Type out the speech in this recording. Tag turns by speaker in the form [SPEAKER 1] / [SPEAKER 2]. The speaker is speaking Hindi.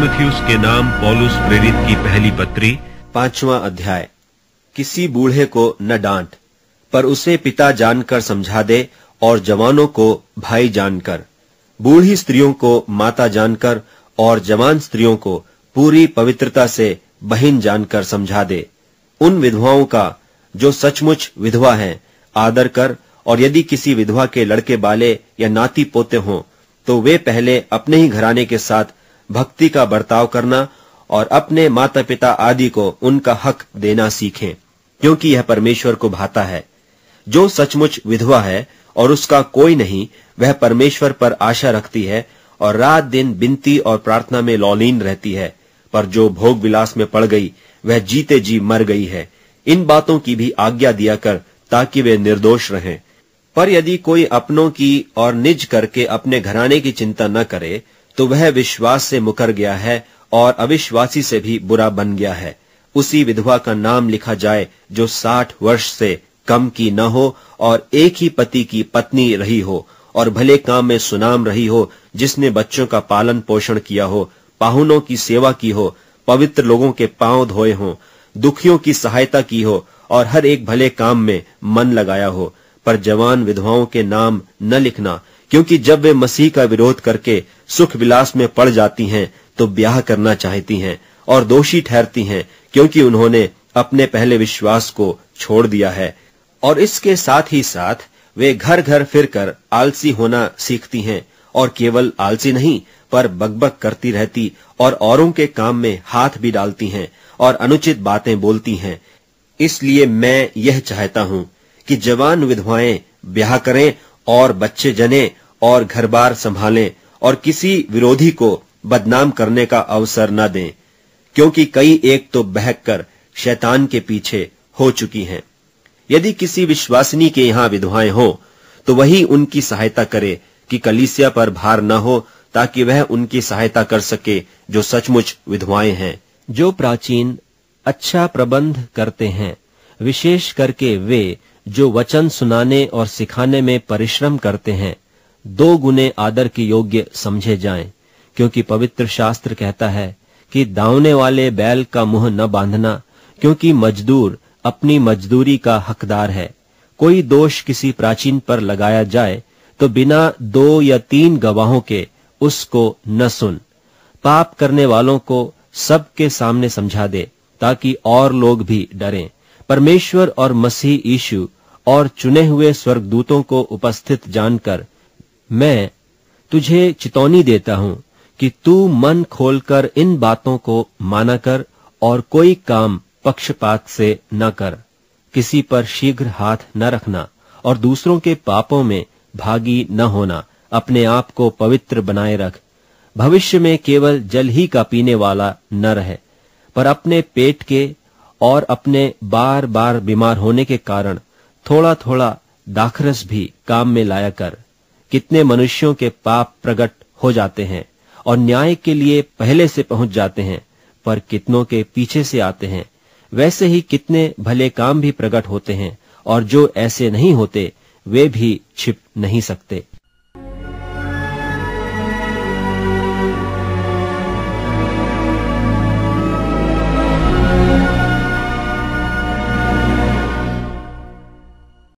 [SPEAKER 1] तीमुथियुस के नाम पौलुस प्रेरित की पहली पत्री
[SPEAKER 2] 5वां अध्याय। किसी बूढ़े को न डांट, पर उसे पिता जानकर समझा दे, और जवानों को भाई जानकर, बूढ़ी स्त्रियों को माता जानकर, और जवान स्त्रियों को पूरी पवित्रता से बहन जानकर समझा दे। उन विधवाओं का जो सचमुच विधवा हैं आदर कर, और यदि किसी विधवा के लड़के बाले या नाती पोते हों तो वे पहले अपने ही घराने के साथ भक्ति का बर्ताव करना और अपने माता पिता आदि को उनका हक देना सीखें, क्योंकि यह परमेश्वर को भाता है। जो सचमुच विधवा है और उसका कोई नहीं, वह परमेश्वर पर आशा रखती है और रात दिन विनती और प्रार्थना में लौलीन रहती है। पर जो भोग विलास में पड़ गई, वह जीते जी मर गई है। इन बातों की भी आज्ञा दिया कर, ताकि वे निर्दोष रहें। पर यदि कोई अपनों की और निज करके अपने घराने की चिंता न करे, तो वह विश्वास से मुकर गया है और अविश्वासी से भी बुरा बन गया है। उसी विधवा का नाम लिखा जाए जो 60 वर्ष से कम की न हो और एक ही पति की पत्नी रही हो, और भले काम में सुनाम रही हो, जिसने बच्चों का पालन पोषण किया हो, पाहुनों की सेवा की हो, पवित्र लोगों के पांव धोए हों, दुखियों की सहायता की हो, और हर एक भले काम में मन लगाया हो। पर जवान विधवाओं के नाम न लिखना, क्योंकि जब वे मसीह का विरोध करके सुख विलास में पड़ जाती हैं तो ब्याह करना चाहती हैं और दोषी ठहरती हैं, क्योंकि उन्होंने अपने पहले विश्वास को छोड़ दिया है। और इसके साथ ही साथ वे घर घर फिरकर आलसी होना सीखती हैं, और केवल आलसी नहीं, पर बकबक करती रहती और औरों के काम में हाथ भी डालती हैं और अनुचित बातें बोलती हैं। इसलिए मैं यह चाहता हूं कि जवान विधवाएं ब्याह करें और बच्चे जनें और घर बार संभालें, और किसी विरोधी को बदनाम करने का अवसर न दें, क्योंकि कई एक तो बहक कर शैतान के पीछे हो चुकी हैं। यदि किसी विश्वासिनी के यहाँ विधवाएं हों, तो वही उनकी सहायता करे कि कलीसिया पर भार न हो, ताकि वह उनकी सहायता कर सके जो सचमुच विधवाएं हैं।
[SPEAKER 3] जो प्राचीन अच्छा प्रबंध करते हैं, विशेष करके वे जो वचन सुनाने और सिखाने में परिश्रम करते हैं, 2 गुने आदर के योग्य समझे जाएं, क्योंकि पवित्र शास्त्र कहता है कि दावने वाले बैल का मुंह न बांधना, क्योंकि मजदूर अपनी मजदूरी का हकदार है। कोई दोष किसी प्राचीन पर लगाया जाए तो बिना 2 या 3 गवाहों के उसको न सुन। पाप करने वालों को सबके सामने समझा दे, ताकि और लोग भी डरें। परमेश्वर और मसीह यीशु और चुने हुए स्वर्गदूतों को उपस्थित जानकर मैं तुझे चितौनी देता हूं कि तू मन खोलकर इन बातों को माना कर, और कोई काम पक्षपात से न कर। किसी पर शीघ्र हाथ न रखना, और दूसरों के पापों में भागी न होना। अपने आप को पवित्र बनाए रख। भविष्य में केवल जल ही का पीने वाला न रहे, पर अपने पेट के और अपने बार बार बीमार होने के कारण थोड़ा थोड़ा दाखरस भी काम में लाया कर। कितने मनुष्यों के पाप प्रकट हो जाते हैं और न्याय के लिए पहले से पहुंच जाते हैं, पर कितनों के पीछे से आते हैं। वैसे ही कितने भले काम भी प्रकट होते हैं, और जो ऐसे नहीं होते वे भी छिप नहीं सकते।